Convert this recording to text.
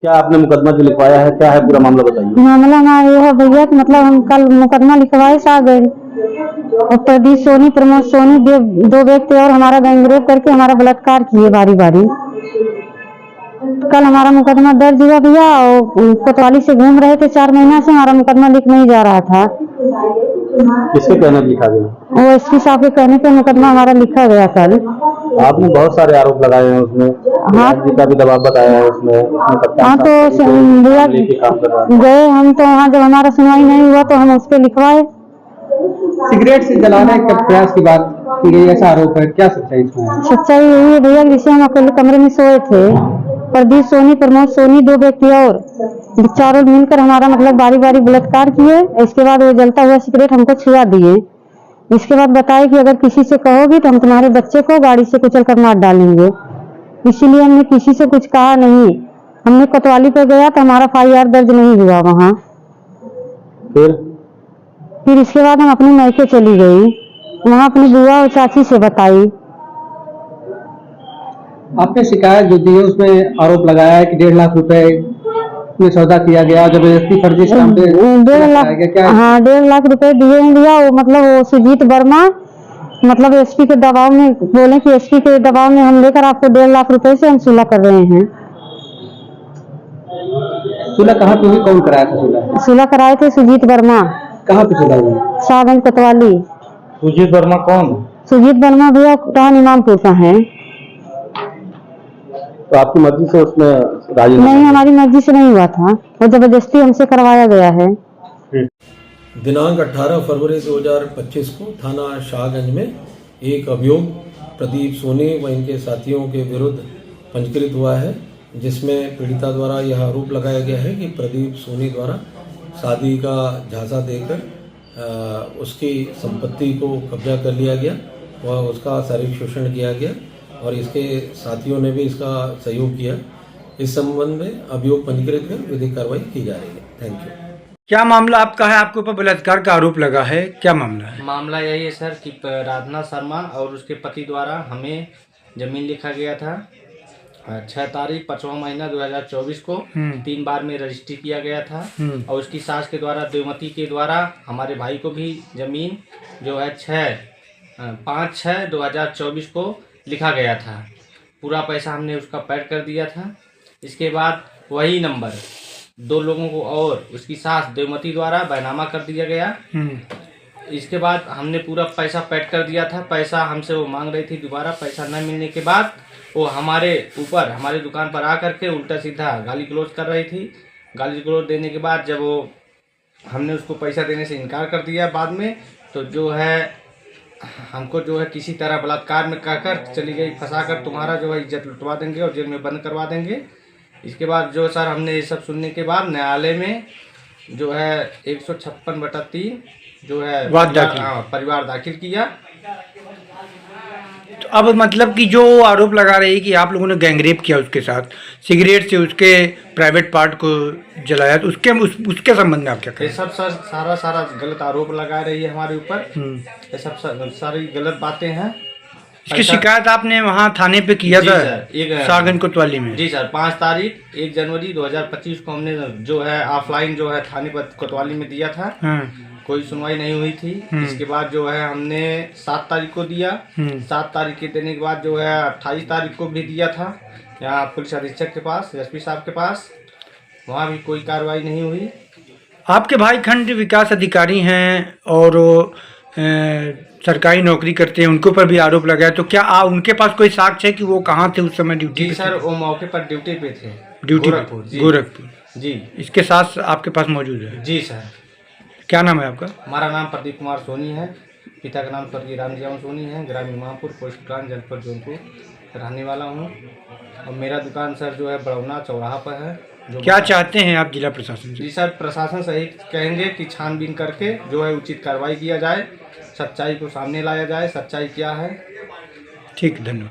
क्या आपने मुकदमा जो लिखवाया है, क्या है पूरा मामला बताइए। मामला हमारा ये है भैया कि मतलब हम कल मुकदमा लिखवाए सागर और प्रदीप सोनी प्रमोद सोनी दो व्यक्ति और हमारा गैंगरेप करके हमारा बलात्कार किए बारी बारी। कल हमारा मुकदमा दर्ज हुआ भैया और कोतवाली से घूम रहे थे 4 महीना से, हमारा मुकदमा लिख नहीं जा रहा था। किसके कहने पर लिखा गया? वो एसपी साहब के कहने पे मुकदमा हमारा लिखा गया कल। आपने बहुत सारे आरोप लगाए हैं उसमें, हाँ जी का भी दबाव बताया है उसमें हाँ तो भैया गए हम तो वहाँ, जब हमारा सुनवाई नहीं हुआ तो हम उस पर लिखवाए। सिगरेट से जलाने के प्रयास की बात की गई, ऐसा आरोप है, क्या सच्चाई इसमें है? सच्चाई यही है भैया, जैसे हम अकेले कमरे में सोए थे, प्रदीप सोनी प्रमोद सोनी दो व्यक्ति और चारों मिलकर हमारा मतलब बारी बारी बलात्कार किए। इसके बाद वो जलता हुआ सिगरेट हमको छुआ दिए। इसके बाद बताए कि अगर किसी से कहोगी तो हम तुम्हारे बच्चे को गाड़ी से कुचल कर मार डालेंगे। इसीलिए हमने किसी से कुछ कहा नहीं। हमने कोतवाली पे गया तो हमारा FIR दर्ज नहीं हुआ वहाँ। फिर इसके बाद हम अपने मायके चली गई, वहाँ अपनी बुआ और चाची से बताई। आपने शिकायत जो दी है उसमें आरोप लगाया है कि 1.5 लाख रुपए में सौदा किया गया, जबरदस्ती फर्जी स्टाम्प 1.5 लाख, हाँ 1.5 लाख रुपए दिए हैं भैया। वो मतलब वो सुजीत वर्मा मतलब एसपी के दबाव में बोले कि एसपी के दबाव में हम लेकर आपको 1.5 लाख रुपए से हम सुलह कर रहे हैं। सुलह कहाँ पे हुई, कौन कराया था सुलह? सुलह कराए थे सुजीत वर्मा। कहाँ पे सुलह हुई? शाहगंज कोतवाली। सुजीत वर्मा कौन? सुजीत वर्मा भैया रान इमामपुर का है। तो आपकी मर्जी से उसमें राजी नहीं, हमारी मर्जी से नहीं हुआ था, वो जबरदस्ती हमसे करवाया गया है। दिनांक 18 फरवरी 2025 को थाना शाहगंज में एक अभियोग प्रदीप सोनी व इनके साथियों के विरुद्ध पंजीकृत हुआ है, जिसमें पीड़िता द्वारा यह आरोप लगाया गया है कि प्रदीप सोनी द्वारा शादी का झांसा देकर उसकी संपत्ति को कब्जा कर लिया गया व उसका शारीरिक शोषण किया गया और इसके साथियों ने भी इसका सहयोग किया। इस संबंध में अभियोग पंजीकृत कर विधिक कार्रवाई की जा रही है। Thank you. क्या मामला आपका है? आपके ऊपर बलात्कार का आरोप लगा है, क्या मामला है? मामला यही है सर कि राधना शर्मा और उसके पति द्वारा हमें जमीन लिखा गया था 6 तारीख 5वां महीना 2024 को 3 बार में रजिस्ट्री किया गया था और उसकी सास के द्वारा देवमती के द्वारा हमारे भाई को भी जमीन जो है 5/6/2024 को लिखा गया था। पूरा पैसा हमने उसका पेड कर दिया था। इसके बाद वही नंबर 2 लोगों को और उसकी सास देवमती द्वारा बैनामा कर दिया गया। इसके बाद हमने पूरा पैसा पेड कर दिया था। पैसा हमसे वो मांग रही थी दोबारा। पैसा न मिलने के बाद वो हमारे ऊपर हमारे दुकान पर आकर के उल्टा सीधा गाली गलौज कर रही थी। गाली गलौज देने के बाद जब वो हमने उसको पैसा देने से इनकार कर दिया बाद में, तो जो है हमको जो है किसी तरह बलात्कार में कहकर चली गई, फंसाकर तुम्हारा जो है इज्जत लुटवा देंगे और जेल में बंद करवा देंगे। इसके बाद जो सर हमने ये सब सुनने के बाद न्यायालय में जो है 156/3 जो है परिवार दाखिल किया। तो अब मतलब कि जो आरोप लगा रही है कि आप लोगों ने गैंगरेप किया उसके साथ, सिगरेट से उसके प्राइवेट पार्ट को जलाया, तो उसके संबंध में आप क्या कहें? ये सब सर सारा गलत आरोप लगा रही है हमारे ऊपर। ये सब सारी गलत बातें हैं। इसकी शिकायत आपने वहाँ थाने पे किया था शाहगंज कोतवाली में? जी सर, 5 तारीख 1 जनवरी 2025 को हमने जो है ऑफलाइन जो है थाने पर कोतवाली में दिया था। कोई सुनवाई नहीं हुई थी। इसके बाद जो है हमने 7 तारीख को दिया। 7 तारीख के देने के बाद जो है 28 तारीख को भी दिया था यहाँ पुलिस अधीक्षक के पास, एसपी साहब के पास। वहाँ भी कोई कार्रवाई नहीं हुई। आपके भाई खंड विकास अधिकारी हैं और सरकारी नौकरी करते हैं, उनके ऊपर भी आरोप लगा है, तो क्या उनके पास कोई साक्ष्य है कि वो कहाँ थे उस समय ड्यूटी पे? जी सर, वो मौके पर ड्यूटी पे थे, गोरखपुर जी। इसके साथ आपके पास मौजूद है? जी सर। क्या नाम है आपका? हमारा नाम प्रदीप कुमार सोनी है। पिता का नाम स्वर्गीय रामजियाम सोनी है। ग्राम इमामपुर, पोस्ट ब्रांच, जनपद जौनपुर रहने वाला हूँ। और मेरा दुकान सर जो है बड़ौना चौराहा पर है। क्या चाहते हैं आप जिला प्रशासन से? जी सर, प्रशासन से ही कहेंगे कि छानबीन करके जो है उचित कार्रवाई किया जाए, सच्चाई को सामने लाया जाए, सच्चाई क्या है। ठीक, धन्यवाद।